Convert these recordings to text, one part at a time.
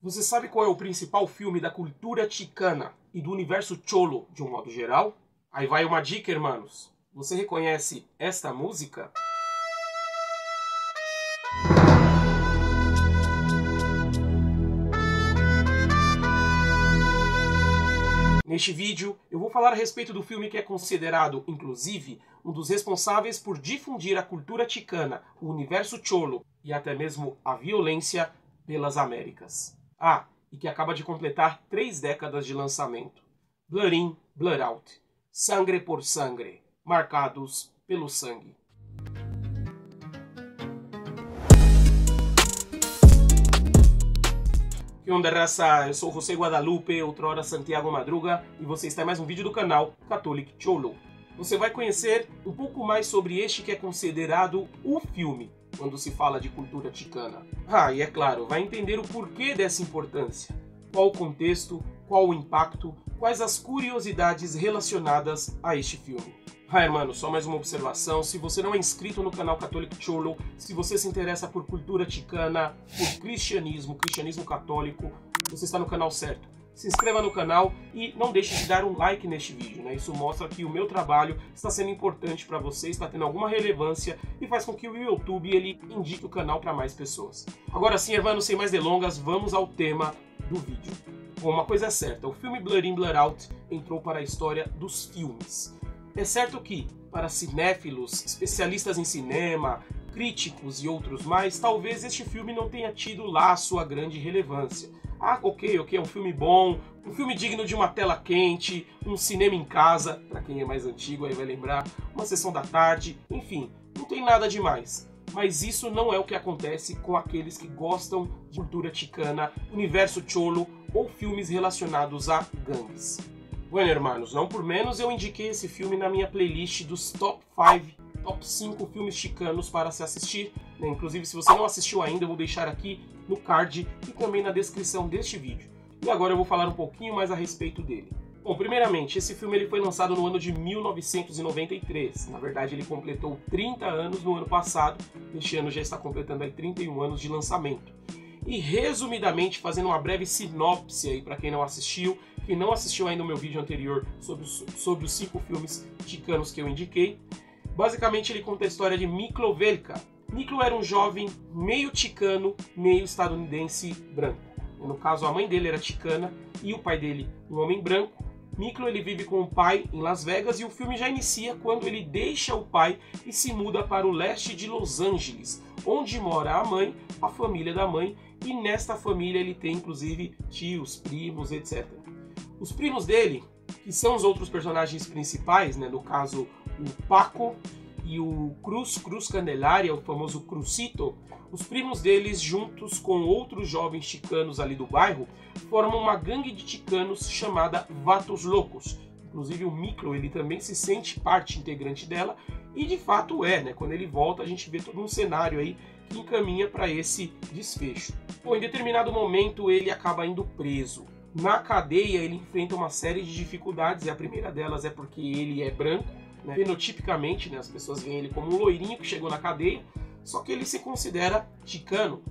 Você sabe qual é o principal filme da cultura chicana e do universo cholo de um modo geral? Aí vai uma dica, hermanos. Você reconhece esta música? Neste vídeo, eu vou falar a respeito do filme que é considerado, inclusive, um dos responsáveis por difundir a cultura chicana, o universo cholo e até mesmo a violência pelas Américas. Ah, e que acaba de completar 3 décadas de lançamento. Blood In, Blood Out. Sangre por Sangre. Marcados pelo sangue. Que onda, raça? Eu sou José Guadalupe, outrora Santiago Madruga, e você está em mais um vídeo do canal Catholic Cholo. Você vai conhecer um pouco mais sobre este que é considerado o filme quando se fala de cultura chicana. E é claro, vai entender o porquê dessa importância, qual o contexto, qual o impacto, quais as curiosidades relacionadas a este filme. Hermano, só mais uma observação, se você não é inscrito no canal Catholic Cholo, se você se interessa por cultura chicana, por cristianismo católico, você está no canal certo. Se inscreva no canal e não deixe de dar um like neste vídeo, né? Isso mostra que o meu trabalho está sendo importante para você, está tendo alguma relevância e faz com que o YouTube ele indique o canal para mais pessoas. Agora sim, hermanos, sem mais delongas, vamos ao tema do vídeo. Bom, uma coisa é certa, o filme Blood In, Blood Out entrou para a história dos filmes. É certo que, para cinéfilos, especialistas em cinema, críticos e outros mais, talvez este filme não tenha tido lá a sua grande relevância. Ok, é um filme bom, um filme digno de uma tela quente, um cinema em casa, para quem é mais antigo aí vai lembrar, uma sessão da tarde, enfim, não tem nada demais. Mas isso não é o que acontece com aqueles que gostam de cultura chicana, universo cholo ou filmes relacionados a gangues. Bueno, hermanos, não por menos eu indiquei esse filme na minha playlist dos Top 5 filmes chicanos para se assistir, né? Inclusive, se você não assistiu ainda, eu vou deixar aqui no card e também na descrição deste vídeo. E agora eu vou falar um pouquinho mais a respeito dele. Bom, primeiramente, esse filme ele foi lançado no ano de 1993. Na verdade, ele completou 30 anos no ano passado. Este ano já está completando aí 31 anos de lançamento. E resumidamente, fazendo uma breve sinopse aí para quem não assistiu ainda o meu vídeo anterior sobre os 5 filmes chicanos que eu indiquei, basicamente ele conta a história de Miklo Velka. Miklo era um jovem meio chicano, meio estadunidense branco. No caso, a mãe dele era chicana e o pai dele um homem branco. Miklo ele vive com o pai em Las Vegas e o filme já inicia quando ele deixa o pai e se muda para o leste de Los Angeles, onde mora a mãe, a família da mãe, e nesta família ele tem inclusive tios, primos, etc. Os primos dele, que são os outros personagens principais, né, no caso o Paco e o Cruz Candelaria, o famoso Crucito, os primos deles, juntos com outros jovens chicanos ali do bairro, formam uma gangue de chicanos chamada Vatos Loucos. Inclusive o Miklo, ele também se sente parte integrante dela, e de fato né? Quando ele volta a gente vê todo um cenário aí que encaminha para esse desfecho. Bom, em determinado momento ele acaba indo preso. Na cadeia ele enfrenta uma série de dificuldades, e a primeira delas é porque ele é branco, né? Fenotipicamente, né? As pessoas veem ele como um loirinho que chegou na cadeia, só que ele se considera chicano.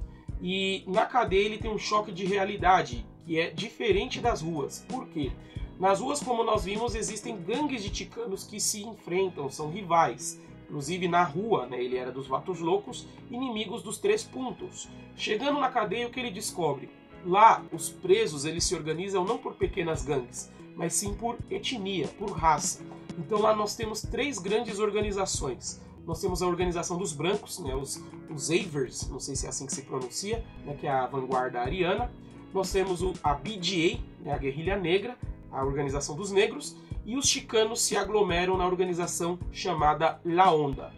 E na cadeia ele tem um choque de realidade, que é diferente das ruas. Por quê? Nas ruas, como nós vimos, existem gangues de chicanos que se enfrentam, são rivais. Inclusive na rua, né, ele era dos Vatos Loucos, inimigos dos 3 pontos. Chegando na cadeia, o que ele descobre? Lá, os presos eles se organizam não por pequenas gangues, mas sim por etnia, por raça. Então lá nós temos 3 grandes organizações. Nós temos a organização dos brancos, né, os Avers, não sei se é assim que se pronuncia, né, que é a vanguarda ariana. Nós temos a BDA, né, a guerrilha negra, a organização dos negros, e os chicanos se aglomeram na organização chamada La Onda.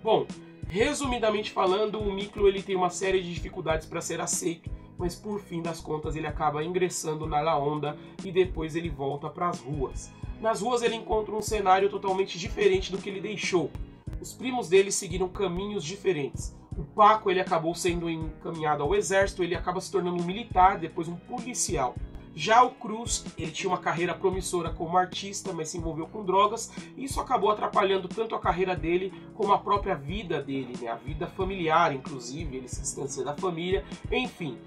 Bom, resumidamente falando, o Miklo ele tem uma série de dificuldades para ser aceito, mas por fim das contas ele acaba ingressando na La Onda e depois ele volta para as ruas. Nas ruas ele encontra um cenário totalmente diferente do que ele deixou. Os primos dele seguiram caminhos diferentes. O Paco ele acabou sendo encaminhado ao exército, ele acaba se tornando um militar, depois um policial. Já o Cruz, ele tinha uma carreira promissora como artista, mas se envolveu com drogas, e isso acabou atrapalhando tanto a carreira dele como a própria vida dele, né? A vida familiar, inclusive, ele se distancia da família, enfim.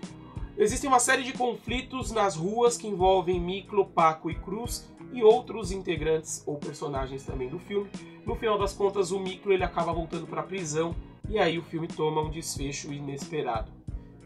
Existem uma série de conflitos nas ruas que envolvem Miklo, Paco e Cruz e outros integrantes ou personagens também do filme. No final das contas, o Miklo ele acaba voltando para a prisão e aí o filme toma um desfecho inesperado.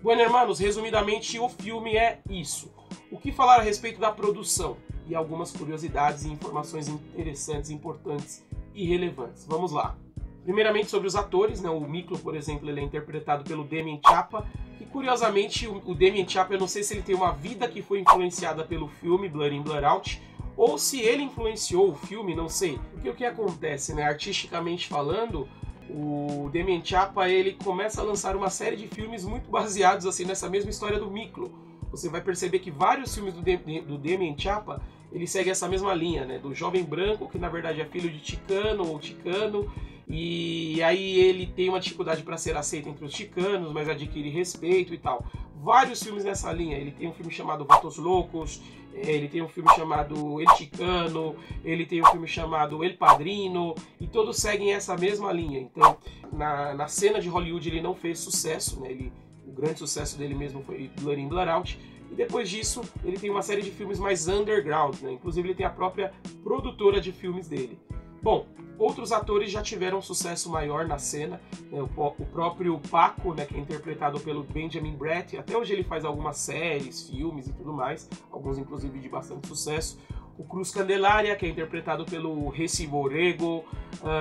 Bueno, hermanos, resumidamente o filme é isso. O que falar a respeito da produção e algumas curiosidades e informações interessantes, importantes e relevantes. Vamos lá. Primeiramente sobre os atores, né? O Miklo, por exemplo, ele é interpretado pelo Damien Chapa, que curiosamente o Damien Chapa, eu não sei se ele tem uma vida que foi influenciada pelo filme Blood In, Blood Out, ou se ele influenciou o filme, não sei. Porque o que acontece, né? Artisticamente falando, o Damien Chapa ele começa a lançar uma série de filmes muito baseados assim nessa mesma história do Miklo. Você vai perceber que vários filmes do Damien Chapa ele segue essa mesma linha, né? Do jovem branco que na verdade é filho de ticano ou ticano, e aí ele tem uma dificuldade para ser aceito entre os chicanos, mas adquire respeito e tal. Vários filmes nessa linha. Ele tem um filme chamado Vatos Loucos, ele tem um filme chamado El Chicano, ele tem um filme chamado El Padrino, e todos seguem essa mesma linha. Então, na cena de Hollywood ele não fez sucesso, né? O grande sucesso dele mesmo foi Blood In, Blood Out, e depois disso ele tem uma série de filmes mais underground, né? Inclusive ele tem a própria produtora de filmes dele. Bom, outros atores já tiveram um sucesso maior na cena, né? O próprio Paco, né, que é interpretado pelo Benjamin Bratt, até hoje ele faz algumas séries, filmes e tudo mais, alguns inclusive de bastante sucesso. O Cruz Candelaria, que é interpretado pelo Reci Borrego,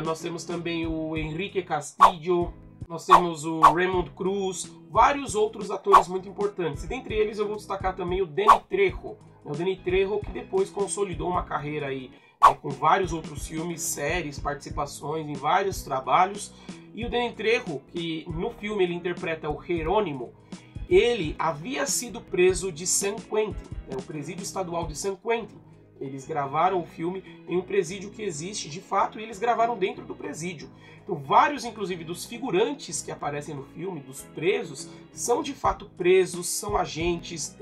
nós temos também o Enrique Castillo, nós temos o Raymond Cruz, vários outros atores muito importantes. E dentre eles eu vou destacar também o Danny Trejo. O Danny Trejo que depois consolidou uma carreira aí com vários outros filmes, séries, participações em vários trabalhos. E o Danny Trejo, que no filme ele interpreta o Jerônimo, ele havia sido preso de San Quentin, o presídio estadual de San Quentin. Eles gravaram o filme em um presídio que existe de fato e eles gravaram dentro do presídio. Então vários, inclusive, dos figurantes que aparecem no filme, dos presos, são de fato presos, são agentes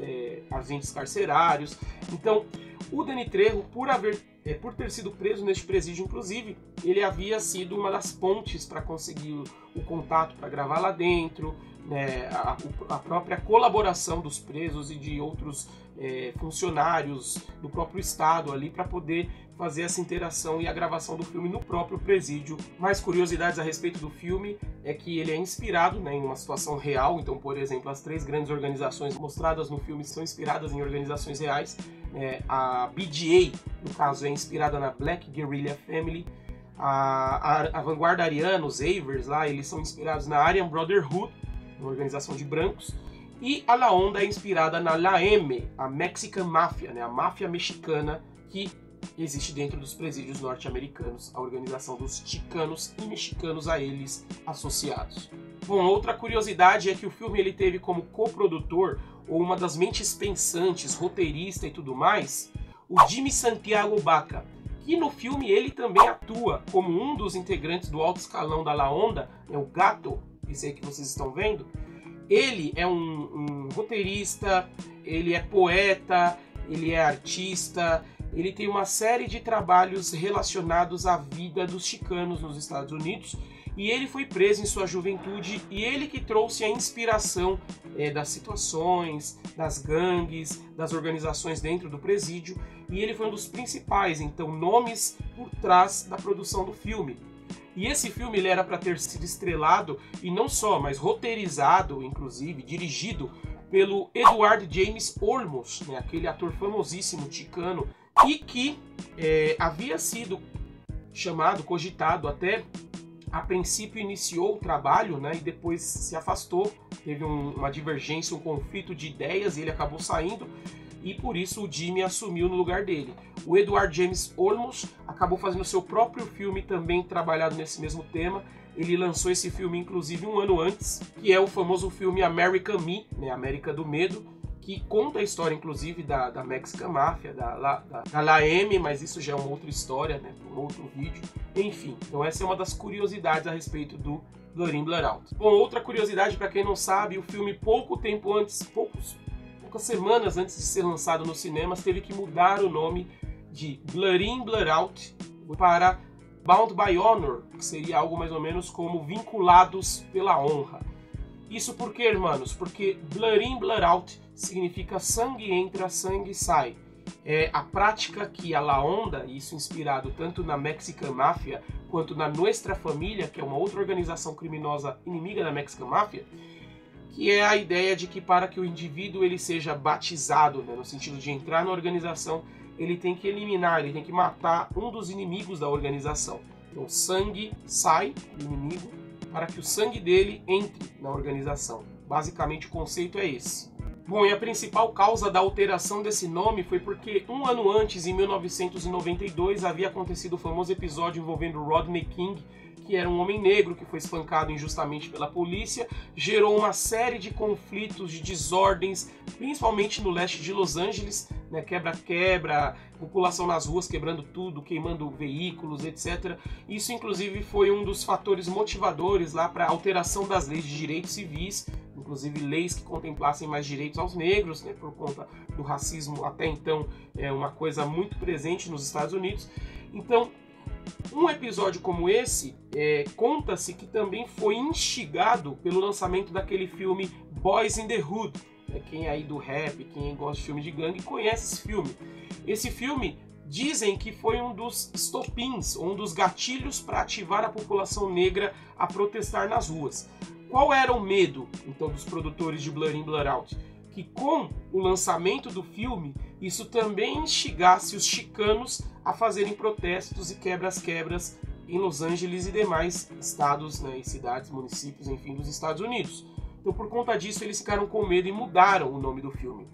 carcerários. Então o Danny Trejo, por ter sido preso neste presídio, inclusive, ele havia sido uma das pontes para conseguir o contato para gravar lá dentro, né, a própria colaboração dos presos e de outros funcionários do próprio estado ali para poder fazer essa interação e a gravação do filme no próprio presídio. Mais curiosidades a respeito do filme é que ele é inspirado, né, em uma situação real. Então, por exemplo, as 3 grandes organizações mostradas no filme são inspiradas em organizações reais. A BGA, no caso, é inspirada na Black Guerrilla Family. A Vanguarda Ariana, os Avers lá, eles são inspirados na Aryan Brotherhood, uma organização de brancos. E a La Onda é inspirada na La M, a Mexican Mafia, né, a máfia mexicana que existe dentro dos presídios norte-americanos, a organização dos chicanos e mexicanos a eles associados. Bom, outra curiosidade é que o filme ele teve como coprodutor, ou uma das mentes pensantes, roteirista e tudo mais, o Jimmy Santiago Baca, que no filme ele também atua como um dos integrantes do alto escalão da La Onda, o Gato, esse aí que vocês estão vendo. Ele é um roteirista, ele é poeta, ele é artista, ele tem uma série de trabalhos relacionados à vida dos chicanos nos Estados Unidos, e ele foi preso em sua juventude, e ele que trouxe a inspiração das situações, das gangues, das organizações dentro do presídio, e ele foi um dos principais, então, nomes por trás da produção do filme. E esse filme ele era para ter sido estrelado, e não só, mas roteirizado, inclusive, dirigido pelo Edward James Olmos, né, aquele ator famosíssimo chicano, e que havia sido chamado, cogitado até, a princípio iniciou o trabalho, né, e depois se afastou, teve uma divergência, um conflito de ideias, e ele acabou saindo, e por isso o Jimmy assumiu no lugar dele. O Edward James Olmos acabou fazendo seu próprio filme também trabalhado nesse mesmo tema. Ele lançou esse filme inclusive um ano antes, que é o famoso filme American Me, né, América do Medo, que conta a história inclusive da Mexican Mafia, da La M, mas isso já é uma outra história, né, um outro vídeo. Enfim, então essa é uma das curiosidades a respeito do Blood In, Blood Out. Bom, outra curiosidade para quem não sabe, o filme poucas semanas antes de ser lançado nos cinemas, teve que mudar o nome de Blood In, Blood Out para Bound by Honor, que seria algo mais ou menos como Vinculados pela Honra. Isso por quê, irmãos? Porque blood in, blood out significa sangue entra, sangue sai. É a prática que a La Onda, isso inspirado tanto na Mexican Mafia quanto na Nuestra Família, que é uma outra organização criminosa inimiga da Mexican Mafia, que é a ideia de que para que o indivíduo ele seja batizado, né, no sentido de entrar na organização, ele tem que eliminar, ele tem que matar um dos inimigos da organização. Então o sangue sai do inimigo para que o sangue dele entre na organização. Basicamente o conceito é esse. Bom, e a principal causa da alteração desse nome foi porque um ano antes, em 1992, havia acontecido o famoso episódio envolvendo Rodney King, que era um homem negro que foi espancado injustamente pela polícia, gerou uma série de conflitos, de desordens, principalmente no leste de Los Angeles, né, quebra-quebra, população nas ruas quebrando tudo, queimando veículos, etc. Isso, inclusive, foi um dos fatores motivadores lá para a alteração das leis de direitos civis, inclusive leis que contemplassem mais direitos aos negros, né, por conta do racismo até então é uma coisa muito presente nos Estados Unidos. Então, um episódio como esse, conta-se que também foi instigado pelo lançamento daquele filme Boys in the Hood. Quem é aí do rap, quem gosta de filme de gangue, conhece esse filme. Esse filme dizem que foi um dos estopins, um dos gatilhos para ativar a população negra a protestar nas ruas. Qual era o medo, então, dos produtores de Blood in, Blood Out? Que com o lançamento do filme, isso também instigasse os chicanos a fazerem protestos e quebras em Los Angeles e demais estados, né, e cidades, municípios, enfim, dos Estados Unidos. Então, por conta disso, eles ficaram com medo e mudaram o nome do filme.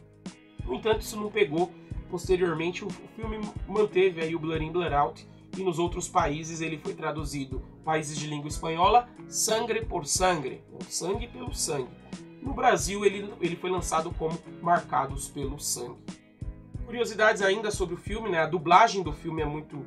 No entanto, isso não pegou. Posteriormente, o filme manteve aí o Blood in, Blood Out, e nos outros países ele foi traduzido, países de língua espanhola, Sangre por Sangre, sangue pelo sangue. No Brasil, ele foi lançado como Marcados pelo Sangue. Curiosidades ainda sobre o filme, né? A dublagem do filme é muito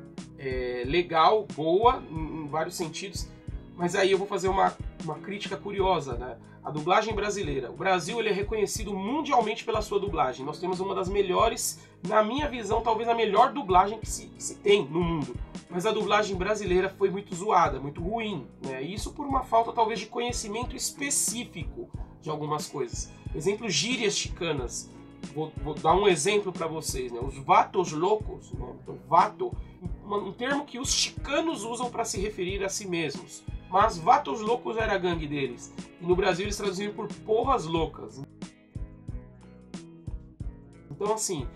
legal, boa, em vários sentidos, mas aí eu vou fazer uma crítica curiosa, né? A dublagem brasileira. O Brasil ele é reconhecido mundialmente pela sua dublagem. Nós temos uma das melhores, na minha visão, talvez a melhor dublagem que se tem no mundo. Mas a dublagem brasileira foi muito zoada, muito ruim, né? Isso por uma falta talvez de conhecimento específico de algumas coisas. Exemplo, gírias chicanas. Vou dar um exemplo para vocês, né? Os vatos loucos, né? Então, vato, um termo que os chicanos usam para se referir a si mesmos. Mas vatos loucos era a gangue deles. E no Brasil eles traduziram por porras loucas. Então, assim,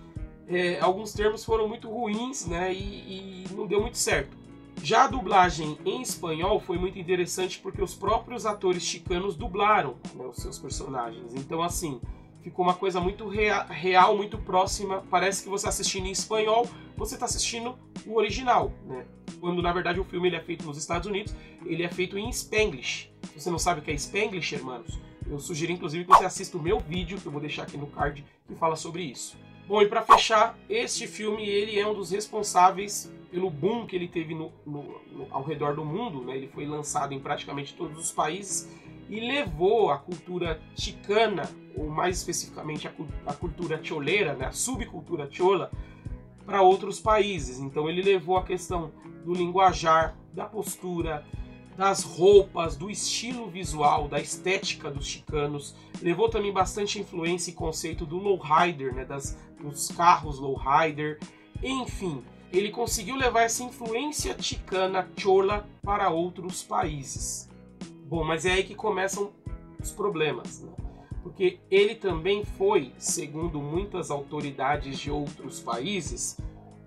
alguns termos foram muito ruins, né? E não deu muito certo. Já a dublagem em espanhol foi muito interessante porque os próprios atores chicanos dublaram, né, os seus personagens. Então, assim, ficou uma coisa muito real, muito próxima. Parece que você assistindo em espanhol, você está assistindo o original, né? Quando, na verdade, o filme ele é feito nos Estados Unidos, ele é feito em Spanglish. Se você não sabe o que é Spanglish, irmãos, eu sugiro, inclusive, que você assista o meu vídeo, que eu vou deixar aqui no card, que fala sobre isso. Bom, e para fechar, este filme ele é um dos responsáveis pelo boom que ele teve ao redor do mundo, né? Ele foi lançado em praticamente todos os países e levou a cultura chicana, ou mais especificamente a cultura choleira, né? A subcultura chola, para outros países. Então ele levou a questão do linguajar, da postura, das roupas, do estilo visual, da estética dos chicanos. Levou também bastante influência e conceito do lowrider, né? Dos carros lowrider. Enfim, ele conseguiu levar essa influência chicana, chola, para outros países. Bom, mas é aí que começam os problemas, né? Porque ele também foi, segundo muitas autoridades de outros países,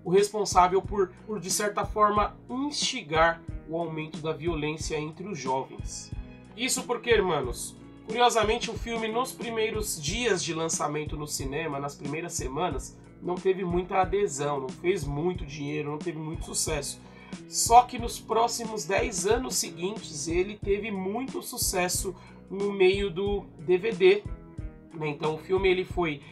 o responsável por de certa forma, instigar o aumento da violência entre os jovens. Isso porque, irmãos, curiosamente o filme nos primeiros dias de lançamento no cinema, nas primeiras semanas, não teve muita adesão, não fez muito dinheiro, não teve muito sucesso. Só que nos próximos 10 anos seguintes ele teve muito sucesso no meio do DVD. Então o filme ele foi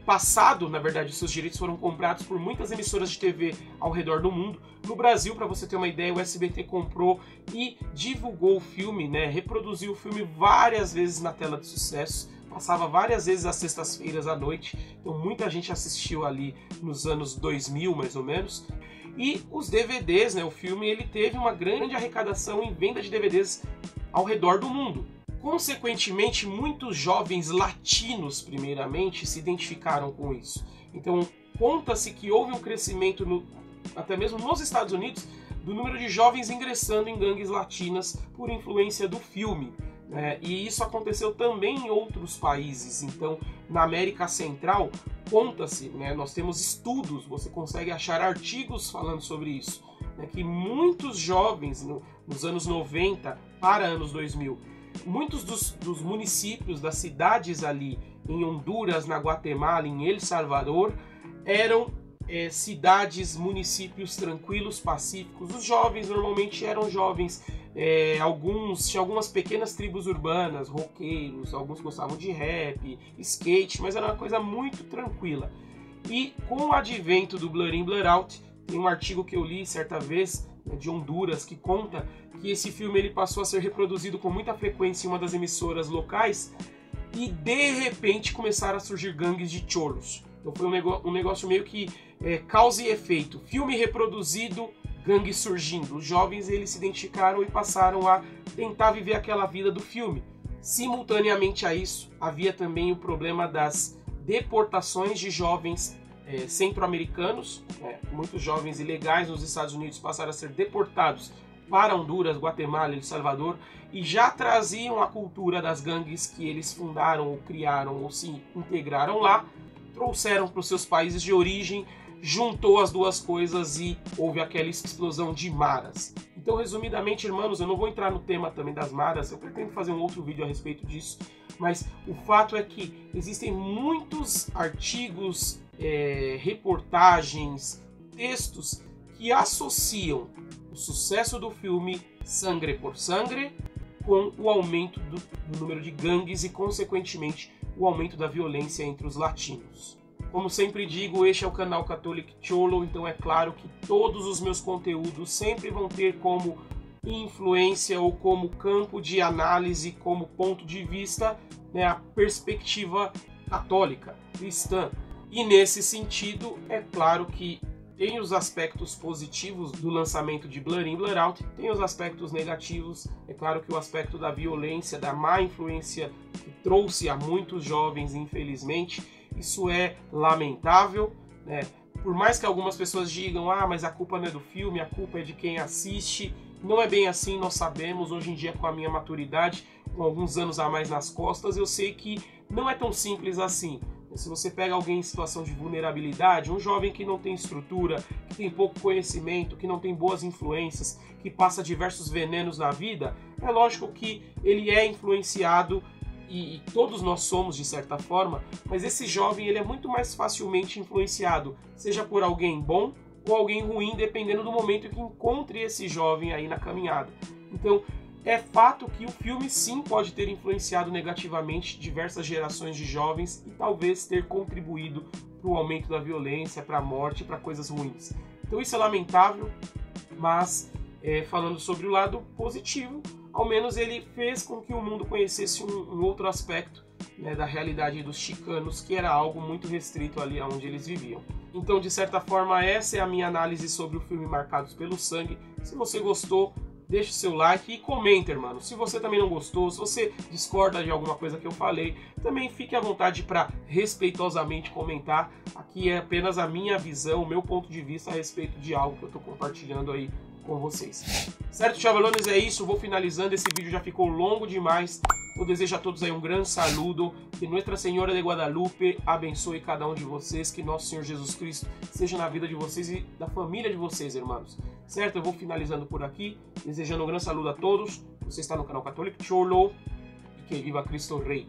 passado, na verdade seus direitos foram comprados por muitas emissoras de TV ao redor do mundo. No Brasil, para você ter uma ideia, o SBT comprou e divulgou o filme, né? Reproduziu o filme várias vezes na tela de sucesso, passava várias vezes às sextas-feiras à noite, então muita gente assistiu ali nos anos 2000 mais ou menos. E os DVDs, né? O filme ele teve uma grande arrecadação em venda de DVDs ao redor do mundo. Consequentemente, muitos jovens latinos, primeiramente, se identificaram com isso. Então, conta-se que houve um crescimento, até mesmo nos Estados Unidos, do número de jovens ingressando em gangues latinas por influência do filme. E isso aconteceu também em outros países. Então, na América Central, conta-se, nós temos estudos, você consegue achar artigos falando sobre isso, que muitos jovens, nos anos 90 para anos 2000, muitos dos municípios, das cidades ali em Honduras, na Guatemala, em El Salvador, eram cidades, municípios tranquilos, pacíficos. Os jovens normalmente eram jovens, tinha algumas pequenas tribos urbanas, roqueiros, alguns gostavam de rap, skate, mas era uma coisa muito tranquila. E com o advento do Blur In, Blur Out, tem um artigo que eu li certa vez, de Honduras, que conta que esse filme ele passou a ser reproduzido com muita frequência em uma das emissoras locais e de repente começaram a surgir gangues de cholos. Então foi um negócio meio que causa e efeito. Filme reproduzido, gangue surgindo. Os jovens eles se identificaram e passaram a tentar viver aquela vida do filme. Simultaneamente a isso, havia também o problema das deportações de jovens centro-americanos. Muitos jovens ilegais nos Estados Unidos passaram a ser deportados para Honduras, Guatemala, El Salvador, e já traziam a cultura das gangues que eles fundaram ou criaram ou se integraram lá, trouxeram para os seus países de origem, juntou as duas coisas e houve aquela explosão de maras. Então, resumidamente, irmãos, eu não vou entrar no tema também das maras, eu pretendo fazer um outro vídeo a respeito disso, mas o fato é que existem muitos artigos, reportagens, textos que associam o sucesso do filme Sangre por Sangre com o aumento do número de gangues e, consequentemente, o aumento da violência entre os latinos. Como sempre digo, este é o canal Catholic Cholo, então é claro que todos os meus conteúdos sempre vão ter como influência ou como campo de análise, como ponto de vista, a perspectiva católica, cristã. E nesse sentido, é claro que tem os aspectos positivos do lançamento de Blur In, Blur Out, tem os aspectos negativos. É claro que o aspecto da violência, da má influência que trouxe a muitos jovens, infelizmente, isso é lamentável, Por mais que algumas pessoas digam, mas a culpa não é do filme, a culpa é de quem assiste, não é bem assim, nós sabemos. Hoje em dia, com a minha maturidade, com alguns anos a mais nas costas, eu sei que não é tão simples assim. Se você pega alguém em situação de vulnerabilidade, um jovem que não tem estrutura, que tem pouco conhecimento, que não tem boas influências, que passa diversos venenos na vida, é lógico que ele é influenciado, e todos nós somos de certa forma, mas esse jovem ele é muito mais facilmente influenciado, seja por alguém bom ou alguém ruim, dependendo do momento que encontre esse jovem aí na caminhada. Então, é fato que o filme sim pode ter influenciado negativamente diversas gerações de jovens e talvez ter contribuído para o aumento da violência, para a morte, para coisas ruins. Então isso é lamentável, mas falando sobre o lado positivo, ao menos ele fez com que o mundo conhecesse um outro aspecto da realidade dos chicanos, que era algo muito restrito ali onde eles viviam. Então, de certa forma, essa é a minha análise sobre o filme Marcados pelo Sangue. Se você gostou, deixe seu like e comenta, irmão. Se você também não gostou, se você discorda de alguma coisa que eu falei, também fique à vontade para respeitosamente comentar. Aqui é apenas a minha visão, o meu ponto de vista a respeito de algo que eu estou compartilhando aí com vocês. Certo, chavalones, é isso. Vou finalizando. Esse vídeo já ficou longo demais. Eu desejo a todos aí um grande saludo. Que Nuestra Senhora de Guadalupe abençoe cada um de vocês. Que Nosso Senhor Jesus Cristo seja na vida de vocês e da família de vocês, irmãos. Certo? Eu vou finalizando por aqui. Desejando um grande saludo a todos. Você está no canal Catholic Cholo. E que viva Cristo Rei.